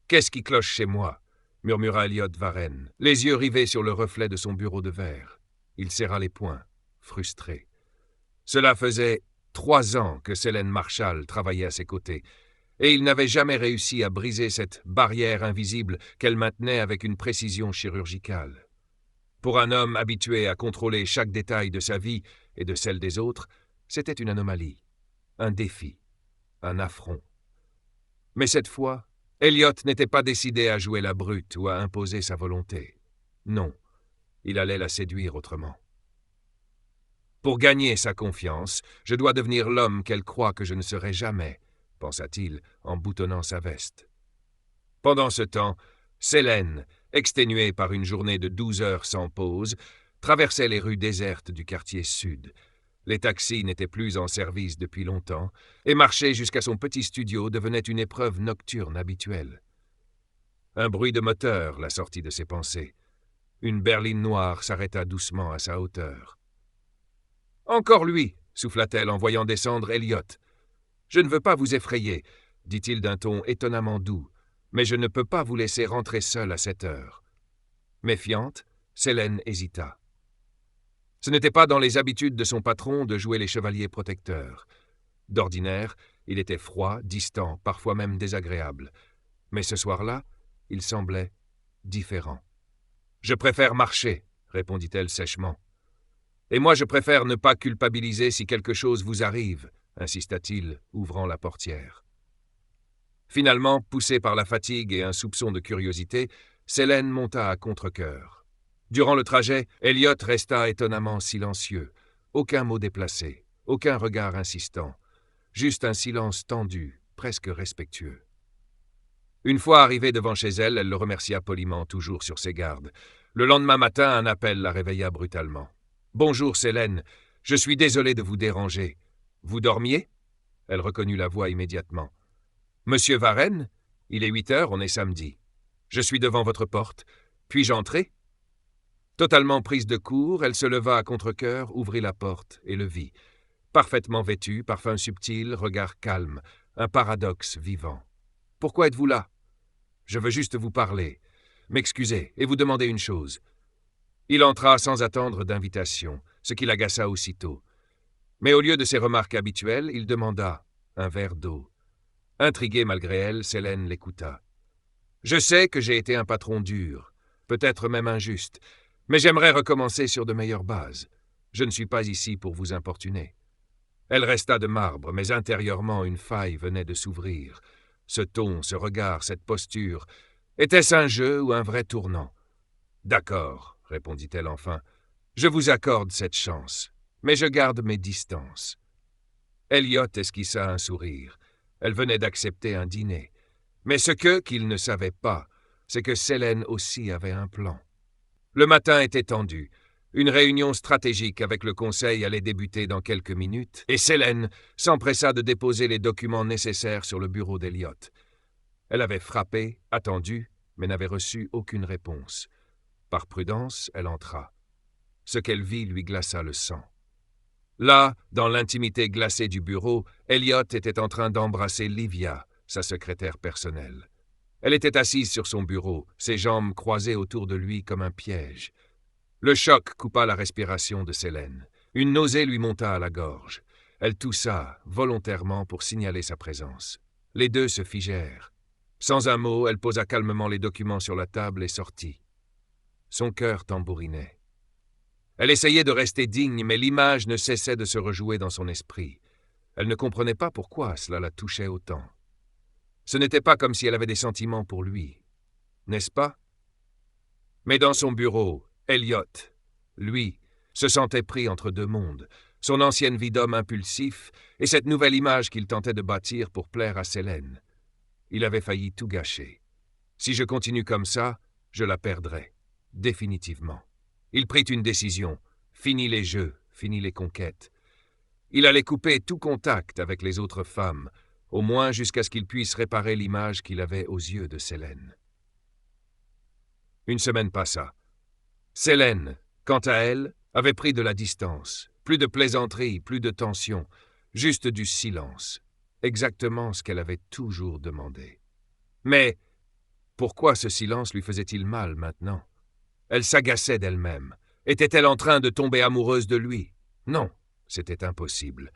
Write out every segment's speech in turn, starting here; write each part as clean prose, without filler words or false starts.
Qu'est-ce qui cloche chez moi » murmura Elliot Varenne, les yeux rivés sur le reflet de son bureau de verre. Il serra les poings, frustré. Cela faisait 3 ans que Selene Marshall travaillait à ses côtés, et il n'avait jamais réussi à briser cette barrière invisible qu'elle maintenait avec une précision chirurgicale. Pour un homme habitué à contrôler chaque détail de sa vie et de celle des autres, c'était une anomalie, un défi, un affront. Mais cette fois, Elliot n'était pas décidé à jouer la brute ou à imposer sa volonté. Non, il allait la séduire autrement. Pour gagner sa confiance, je dois devenir l'homme qu'elle croit que je ne serai jamais, pensa-t-il en boutonnant sa veste. Pendant ce temps, Selene, exténuée par une journée de 12 heures sans pause, traversait les rues désertes du quartier sud. Les taxis n'étaient plus en service depuis longtemps, et marcher jusqu'à son petit studio devenait une épreuve nocturne habituelle. Un bruit de moteur la sortit de ses pensées. Une berline noire s'arrêta doucement à sa hauteur. « Encore lui !» souffla-t-elle en voyant descendre Elliot. « Je ne veux pas vous effrayer, » dit-il d'un ton étonnamment doux, « mais je ne peux pas vous laisser rentrer seul à cette heure. » Méfiante, Selene hésita. Ce n'était pas dans les habitudes de son patron de jouer les chevaliers protecteurs. D'ordinaire, il était froid, distant, parfois même désagréable. Mais ce soir-là, il semblait différent. « Je préfère marcher, » répondit-elle sèchement. « Et moi je préfère ne pas culpabiliser si quelque chose vous arrive, » insista-t-il, ouvrant la portière. Finalement, poussé par la fatigue et un soupçon de curiosité, Selene monta à contre-cœur. Durant le trajet, Elliot resta étonnamment silencieux. Aucun mot déplacé, aucun regard insistant. Juste un silence tendu, presque respectueux. Une fois arrivée devant chez elle, elle le remercia poliment, toujours sur ses gardes. Le lendemain matin, un appel la réveilla brutalement. « Bonjour, Selene. Je suis désolé de vous déranger. Vous dormiez ?» Elle reconnut la voix immédiatement. « Monsieur Varenne ? Il est 8 heures, on est samedi. Je suis devant votre porte. Puis-je entrer ?» Totalement prise de court, elle se leva à contre-cœur, ouvrit la porte et le vit. Parfaitement vêtu, parfum subtil, regard calme, un paradoxe vivant. « Pourquoi êtes-vous là ? » ?»« Je veux juste vous parler, m'excuser et vous demander une chose. » Il entra sans attendre d'invitation, ce qui l'agaça aussitôt. Mais au lieu de ses remarques habituelles, il demanda un verre d'eau. Intriguée malgré elle, Selene l'écouta. « Je sais que j'ai été un patron dur, peut-être même injuste, mais j'aimerais recommencer sur de meilleures bases. Je ne suis pas ici pour vous importuner. » Elle resta de marbre, mais intérieurement une faille venait de s'ouvrir. Ce ton, ce regard, cette posture, était-ce un jeu ou un vrai tournant ? « D'accord, » répondit-elle enfin, « je vous accorde cette chance, mais je garde mes distances. » Elliot esquissa un sourire. Elle venait d'accepter un dîner. Mais qu'il ne savait pas, c'est que Selene aussi avait un plan. Le matin était tendu. Une réunion stratégique avec le conseil allait débuter dans quelques minutes, et Selene s'empressa de déposer les documents nécessaires sur le bureau d'Elliot. Elle avait frappé, attendu, mais n'avait reçu aucune réponse. Par prudence, elle entra. Ce qu'elle vit lui glaça le sang. Là, dans l'intimité glacée du bureau, Elliot était en train d'embrasser Livia, sa secrétaire personnelle. Elle était assise sur son bureau, ses jambes croisées autour de lui comme un piège. Le choc coupa la respiration de Selene. Une nausée lui monta à la gorge. Elle toussa, volontairement, pour signaler sa présence. Les deux se figèrent. Sans un mot, elle posa calmement les documents sur la table et sortit. Son cœur tambourinait. Elle essayait de rester digne, mais l'image ne cessait de se rejouer dans son esprit. Elle ne comprenait pas pourquoi cela la touchait autant. Ce n'était pas comme si elle avait des sentiments pour lui, n'est-ce pas? Mais dans son bureau, Elliot, lui, se sentait pris entre deux mondes, son ancienne vie d'homme impulsif et cette nouvelle image qu'il tentait de bâtir pour plaire à Selene. Il avait failli tout gâcher. Si je continue comme ça, je la perdrai. Définitivement. Il prit une décision. Fini les jeux, fini les conquêtes. Il allait couper tout contact avec les autres femmes, au moins jusqu'à ce qu'il puisse réparer l'image qu'il avait aux yeux de Selene. Une semaine passa. Selene, quant à elle, avait pris de la distance. Plus de plaisanterie, plus de tension, juste du silence. Exactement ce qu'elle avait toujours demandé. Mais Pourquoi ce silence lui faisait-il mal maintenant? Elle s'agaçait d'elle-même. Était-elle en train de tomber amoureuse de lui? Non, c'était impossible.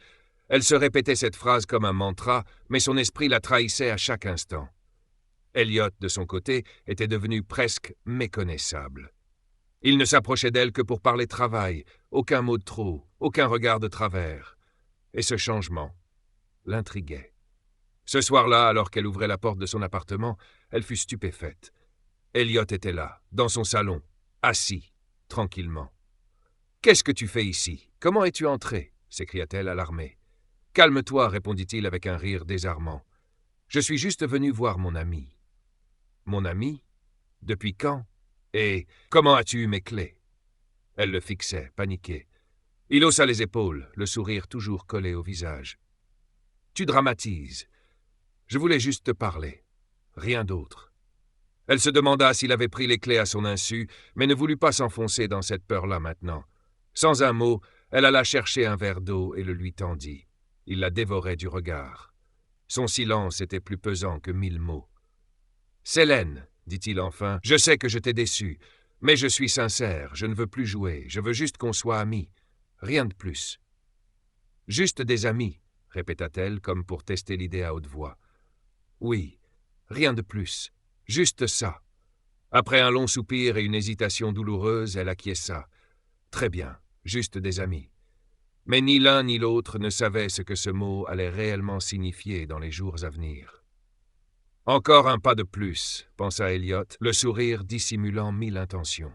Elle se répétait cette phrase comme un mantra, mais son esprit la trahissait à chaque instant. Elliot, de son côté, était devenu presque méconnaissable. Il ne s'approchait d'elle que pour parler travail, aucun mot de trop, aucun regard de travers. Et ce changement l'intriguait. Ce soir-là, alors qu'elle ouvrait la porte de son appartement, elle fut stupéfaite. Elliot était là, dans son salon, assis, tranquillement. « Qu'est-ce que tu fais ici? Comment es-tu entré » s'écria-t-elle alarmée. « Calme-toi, répondit-il avec un rire désarmant. « Je suis juste venu voir mon ami. »« Mon ami? Depuis quand? Et comment as-tu eu mes clés ?» Elle le fixait, paniquée. Il haussa les épaules, le sourire toujours collé au visage. « Tu dramatises. Je voulais juste te parler. Rien d'autre. » Elle se demanda s'il avait pris les clés à son insu, mais ne voulut pas s'enfoncer dans cette peur-là maintenant. Sans un mot, elle alla chercher un verre d'eau et le lui tendit. Il la dévorait du regard. Son silence était plus pesant que 1000 mots. « Sélène, dit-il enfin, je sais que je t'ai déçue, mais je suis sincère, je ne veux plus jouer, je veux juste qu'on soit amis. Rien de plus. »« Juste des amis, répéta-t-elle comme pour tester l'idée à haute voix. Oui, rien de plus. Juste ça. Après un long soupir et une hésitation douloureuse, elle acquiesça. Très bien, juste des amis. Mais ni l'un ni l'autre ne savaient ce que ce mot allait réellement signifier dans les jours à venir. Encore un pas de plus, pensa Elliot, le sourire dissimulant 1000 intentions.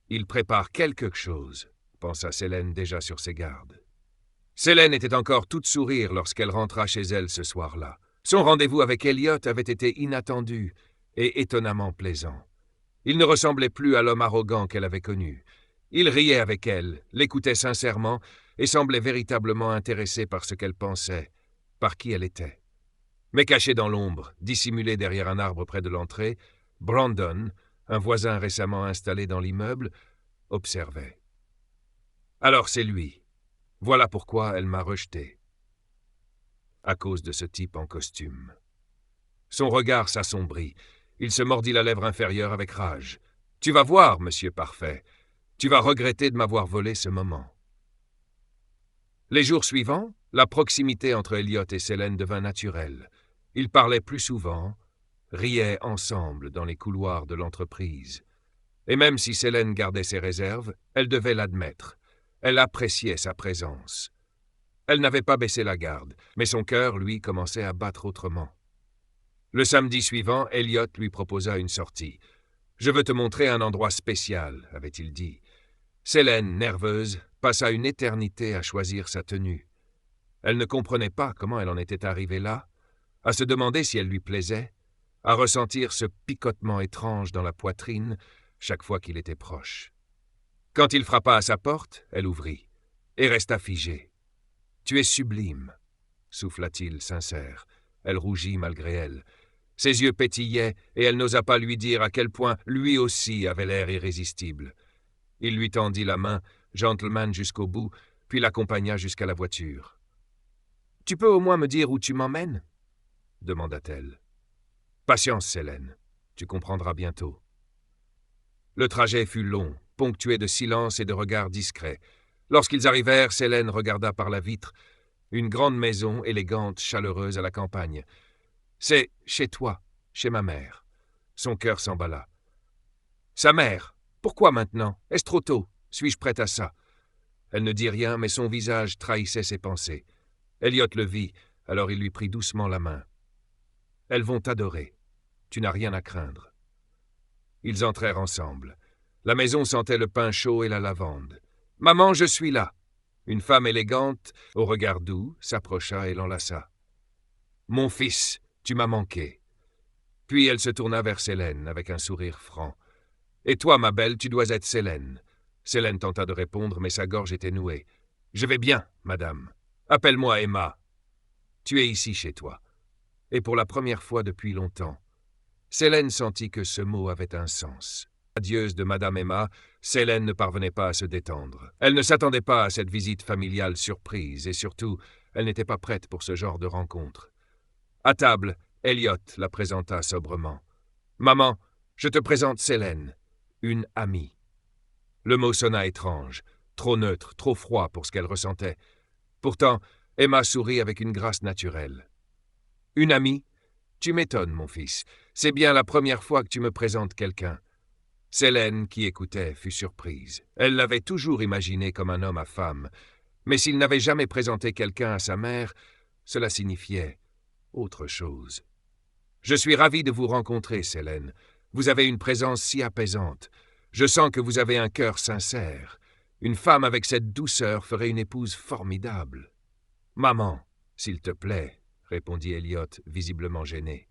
Il prépare quelque chose, pensa Sélène déjà sur ses gardes. Sélène était encore toute sourire lorsqu'elle rentra chez elle ce soir-là. Son rendez-vous avec Elliot avait été inattendu et étonnamment plaisant. Il ne ressemblait plus à l'homme arrogant qu'elle avait connu. Il riait avec elle, l'écoutait sincèrement et semblait véritablement intéressé par ce qu'elle pensait, par qui elle était. Mais caché dans l'ombre, dissimulé derrière un arbre près de l'entrée, Brandon, un voisin récemment installé dans l'immeuble, observait. « Alors c'est lui. Voilà pourquoi elle m'a rejeté. À cause de ce type en costume. » Son regard s'assombrit. Il se mordit la lèvre inférieure avec rage. « Tu vas voir, monsieur parfait. Tu vas regretter de m'avoir volé ce moment. » Les jours suivants, la proximité entre Elliot et Sélène devint naturelle. Ils parlaient plus souvent, riaient ensemble dans les couloirs de l'entreprise. Et même si Sélène gardait ses réserves, elle devait l'admettre. Elle appréciait sa présence. Elle n'avait pas baissé la garde, mais son cœur, lui, commençait à battre autrement. Le samedi suivant, Elliot lui proposa une sortie. « Je veux te montrer un endroit spécial », avait-il dit. Sélène, nerveuse, passa une éternité à choisir sa tenue. Elle ne comprenait pas comment elle en était arrivée là, à se demander si elle lui plaisait, à ressentir ce picotement étrange dans la poitrine chaque fois qu'il était proche. Quand il frappa à sa porte, elle ouvrit et resta figée. « Tu es sublime », souffla-t-il sincère. Elle rougit malgré elle. Ses yeux pétillaient et elle n'osa pas lui dire à quel point lui aussi avait l'air irrésistible. Il lui tendit la main, gentleman jusqu'au bout, puis l'accompagna jusqu'à la voiture. « Tu peux au moins me dire où tu m'emmènes » demanda-t-elle. « Patience, Sélène, tu comprendras bientôt. » Le trajet fut long, ponctué de silence et de regards discrets. Lorsqu'ils arrivèrent, Sélène regarda par la vitre une grande maison élégante, chaleureuse à la campagne. « C'est chez toi, chez ma mère. » Son cœur s'emballa. « Sa mère? Pourquoi maintenant? Est-ce trop tôt? Suis-je prête à ça ?» Elle ne dit rien, mais son visage trahissait ses pensées. Elliot le vit, alors il lui prit doucement la main. « Elles vont t'adorer. Tu n'as rien à craindre. » Ils entrèrent ensemble. La maison sentait le pain chaud et la lavande. « Maman, je suis là !» Une femme élégante, au regard doux, s'approcha et l'enlaça. « Mon fils, tu m'as manqué. » Puis elle se tourna vers Sélène avec un sourire franc. « Et toi, ma belle, tu dois être Sélène. » Sélène tenta de répondre, mais sa gorge était nouée. « Je vais bien, madame. Appelle-moi Emma. Tu es ici chez toi. » Et pour la première fois depuis longtemps, Sélène sentit que ce mot avait un sens. Adieuse de Madame Emma, Sélène ne parvenait pas à se détendre. Elle ne s'attendait pas à cette visite familiale surprise et surtout, elle n'était pas prête pour ce genre de rencontre. À table, Elliot la présenta sobrement. Maman, je te présente Selene, une amie. » Le mot sonna étrange, trop neutre, trop froid pour ce qu'elle ressentait. Pourtant, Emma sourit avec une grâce naturelle. « Une amie? Tu m'étonnes, mon fils. C'est bien la première fois que tu me présentes quelqu'un. » Selene, qui écoutait, fut surprise. Elle l'avait toujours imaginé comme un homme à femme, mais s'il n'avait jamais présenté quelqu'un à sa mère, cela signifiait autre chose. « Je suis ravi de vous rencontrer, Selene. Vous avez une présence si apaisante. Je sens que vous avez un cœur sincère. Une femme avec cette douceur ferait une épouse formidable. »« Maman, s'il te plaît, » répondit Elliot, visiblement gêné.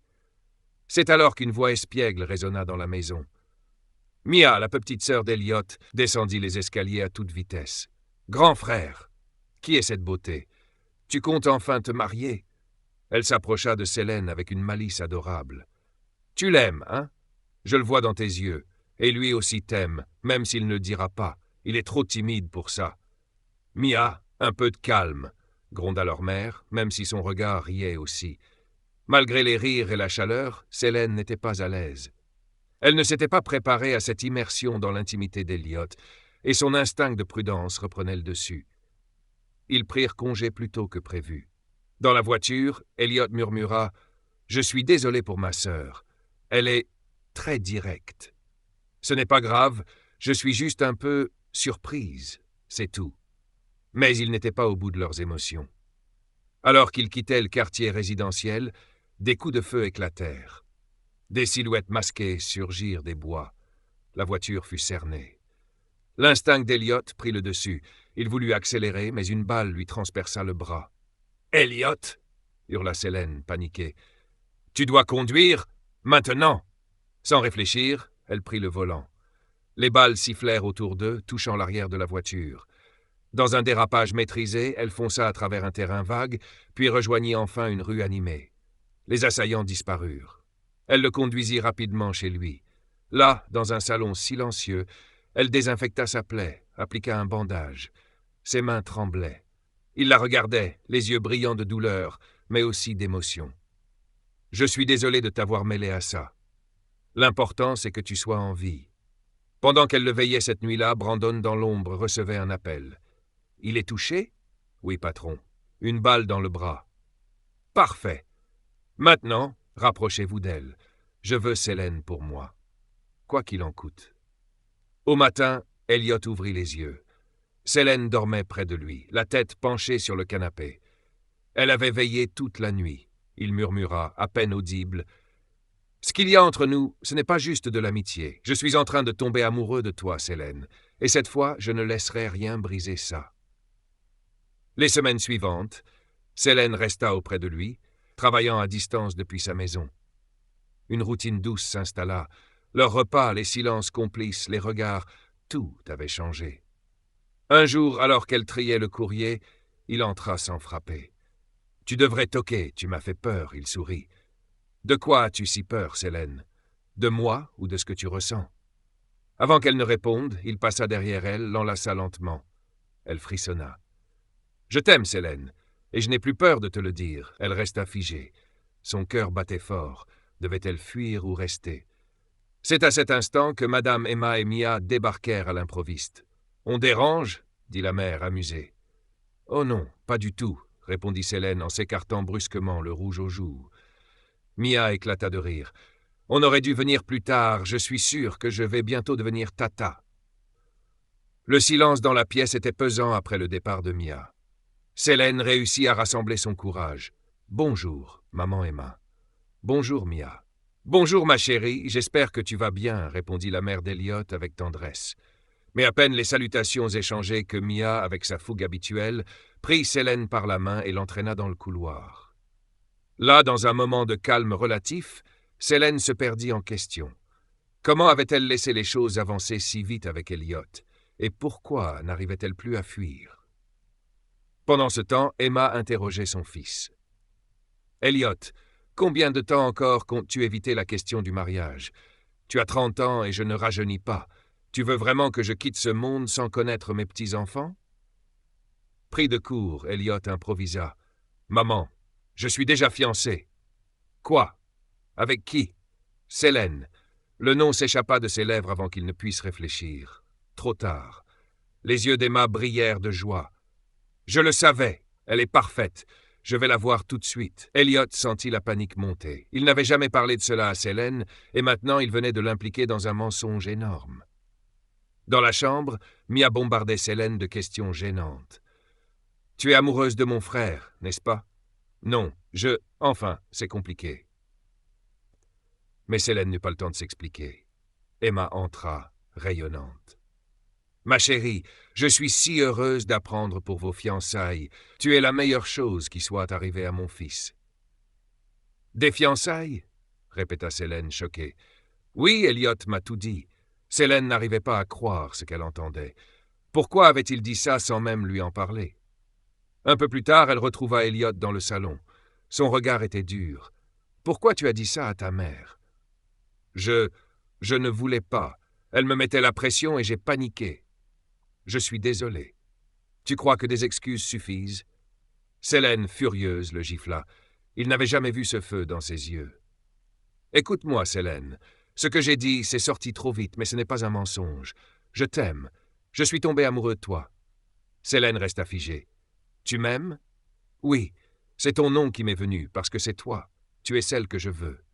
C'est alors qu'une voix espiègle résonna dans la maison. Mia, la petite sœur d'Elliot, descendit les escaliers à toute vitesse. « Grand frère, qui est cette beauté? Tu comptes enfin te marier ?» Elle s'approcha de Selene avec une malice adorable. « Tu l'aimes, hein? Je le vois dans tes yeux. Et lui aussi t'aime, même s'il ne le dira pas. Il est trop timide pour ça. »« Mia, un peu de calme, » gronda leur mère, même si son regard riait aussi. Malgré les rires et la chaleur, Selene n'était pas à l'aise. Elle ne s'était pas préparée à cette immersion dans l'intimité d'Elliot, et son instinct de prudence reprenait le dessus. Ils prirent congé plus tôt que prévu. Dans la voiture, Elliot murmura « Je suis désolé pour ma sœur. Elle est très directe. Ce n'est pas grave, je suis juste un peu surprise, c'est tout. » Mais ils n'étaient pas au bout de leurs émotions. Alors qu'ils quittaient le quartier résidentiel, des coups de feu éclatèrent. Des silhouettes masquées surgirent des bois. La voiture fut cernée. L'instinct d'Elliot prit le dessus. Il voulut accélérer, mais une balle lui transperça le bras. « Elliot !» hurla Selene, paniquée. « Tu dois conduire maintenant !» Sans réfléchir, elle prit le volant. Les balles sifflèrent autour d'eux, touchant l'arrière de la voiture. Dans un dérapage maîtrisé, elle fonça à travers un terrain vague, puis rejoignit enfin une rue animée. Les assaillants disparurent. Elle le conduisit rapidement chez lui. Là, dans un salon silencieux, elle désinfecta sa plaie, appliqua un bandage. Ses mains tremblaient. Il la regardait, les yeux brillants de douleur, mais aussi d'émotion. « Je suis désolé de t'avoir mêlé à ça. L'important, c'est que tu sois en vie. » Pendant qu'elle le veillait cette nuit-là, Brandon, dans l'ombre, recevait un appel. « Il est touché ?»« Oui, patron. Une balle dans le bras. »« Parfait. Maintenant, rapprochez-vous d'elle. Je veux Selene pour moi. Quoi qu'il en coûte. » Au matin, Elliot ouvrit les yeux. Selene dormait près de lui, la tête penchée sur le canapé. Elle avait veillé toute la nuit. Il murmura, à peine audible. « Ce qu'il y a entre nous, ce n'est pas juste de l'amitié. Je suis en train de tomber amoureux de toi, Selene. Et cette fois, je ne laisserai rien briser ça. » Les semaines suivantes, Selene resta auprès de lui, travaillant à distance depuis sa maison. Une routine douce s'installa. Leurs repas, les silences complices, les regards, tout avait changé. Un jour, alors qu'elle triait le courrier, il entra sans frapper. « Tu devrais toquer, tu m'as fait peur, » il sourit. « De quoi as-tu si peur, Selene? De moi ou de ce que tu ressens ?» Avant qu'elle ne réponde, il passa derrière elle, l'enlaça lentement. Elle frissonna. « Je t'aime, Selene, et je n'ai plus peur de te le dire. » Elle resta figée. Son cœur battait fort. Devait-elle fuir ou rester? C'est à cet instant que Madame Emma et Mia débarquèrent à l'improviste. « On dérange ?» dit la mère, amusée. « Oh non, pas du tout, » répondit Selene en s'écartant brusquement, le rouge aux joues. Mia éclata de rire. « On aurait dû venir plus tard, je suis sûr que je vais bientôt devenir tata. » Le silence dans la pièce était pesant après le départ de Mia. Selene réussit à rassembler son courage. « Bonjour, maman Emma. »« Bonjour, Mia. »« Bonjour, ma chérie, j'espère que tu vas bien, » répondit la mère d'Elliot avec tendresse. Mais à peine les salutations échangées que Mia, avec sa fougue habituelle, prit Selene par la main et l'entraîna dans le couloir. Là, dans un moment de calme relatif, Selene se perdit en questions. Comment avait-elle laissé les choses avancer si vite avec Elliot? Et pourquoi n'arrivait-elle plus à fuir? Pendant ce temps, Emma interrogeait son fils. « Elliot, combien de temps encore comptes-tu éviter la question du mariage? Tu as 30 ans et je ne rajeunis pas. Tu veux vraiment que je quitte ce monde sans connaître mes petits-enfants? » Pris de court, Elliot improvisa. « Maman, je suis déjà fiancé. »« Quoi? Avec qui? » Sélène. Le nom s'échappa de ses lèvres avant qu'il ne puisse réfléchir. Trop tard. Les yeux d'Emma brillèrent de joie. « Je le savais. Elle est parfaite. Je vais la voir tout de suite. » Elliot sentit la panique monter. Il n'avait jamais parlé de cela à Sélène, et maintenant il venait de l'impliquer dans un mensonge énorme. Dans la chambre, Mia bombardait Sélène de questions gênantes. « Tu es amoureuse de mon frère, n'est-ce pas? »« Non, Enfin, c'est compliqué. » Mais Sélène n'eut pas le temps de s'expliquer. Emma entra, rayonnante. « Ma chérie, je suis si heureuse d'apprendre pour vos fiançailles. Tu es la meilleure chose qui soit arrivée à mon fils. »« Des fiançailles ?» répéta Sélène, choquée. « Oui, Elliot m'a tout dit. » Sélène n'arrivait pas à croire ce qu'elle entendait. Pourquoi avait-il dit ça sans même lui en parler? Un peu plus tard, elle retrouva Elliot dans le salon. Son regard était dur. « Pourquoi tu as dit ça à ta mère? »« Je ne voulais pas. Elle me mettait la pression et j'ai paniqué. Je suis désolé. Tu crois que des excuses suffisent? » Sélène, furieuse, le gifla. Il n'avait jamais vu ce feu dans ses yeux. « Écoute-moi, Sélène. Ce que j'ai dit, c'est sorti trop vite, mais ce n'est pas un mensonge. Je t'aime. Je suis tombé amoureux de toi. » Sélène resta figée. « Tu m'aimes? »« Oui. C'est ton nom qui m'est venu, parce que c'est toi. Tu es celle que je veux. »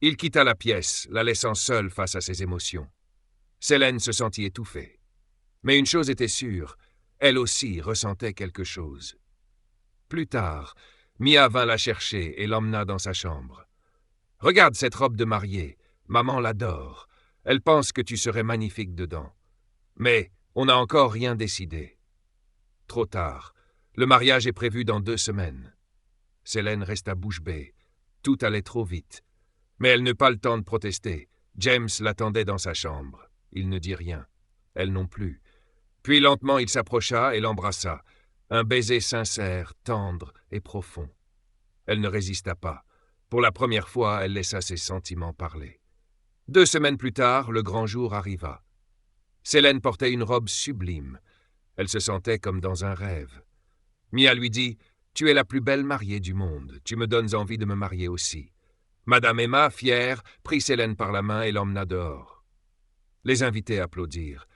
Il quitta la pièce, la laissant seule face à ses émotions. Sélène se sentit étouffée. Mais une chose était sûre, elle aussi ressentait quelque chose. Plus tard, Mia vint la chercher et l'emmena dans sa chambre. « Regarde cette robe de mariée. Maman l'adore. Elle pense que tu serais magnifique dedans. Mais on n'a encore rien décidé. » Trop tard. Le mariage est prévu dans 2 semaines. Sélène resta bouche bée. Tout allait trop vite. Mais elle n'eut pas le temps de protester. James l'attendait dans sa chambre. Il ne dit rien. Elle non plus. Puis lentement il s'approcha et l'embrassa. Un baiser sincère, tendre et profond. Elle ne résista pas. Pour la première fois, elle laissa ses sentiments parler. 2 semaines plus tard, le grand jour arriva. Sélène portait une robe sublime. Elle se sentait comme dans un rêve. Mia lui dit « Tu es la plus belle mariée du monde. Tu me donnes envie de me marier aussi. » Madame Emma, fière, prit Sélène par la main et l'emmena dehors. Les invités applaudirent.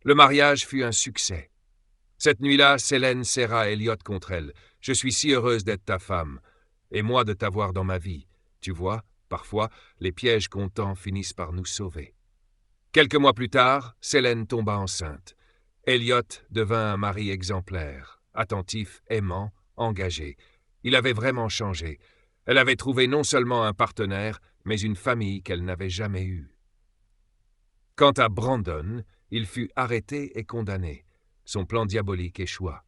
Le mariage fut un succès. Cette nuit-là, Sélène serra Elliot contre elle. « Je suis si heureuse d'être ta femme, et moi de t'avoir dans ma vie. Tu vois, parfois, les pièges qu'on tend finissent par nous sauver. » Quelques mois plus tard, Sélène tomba enceinte. Elliot devint un mari exemplaire, attentif, aimant, engagé. Il avait vraiment changé. Elle avait trouvé non seulement un partenaire, mais une famille qu'elle n'avait jamais eue. Quant à Brandon, il fut arrêté et condamné. Son plan diabolique échoua.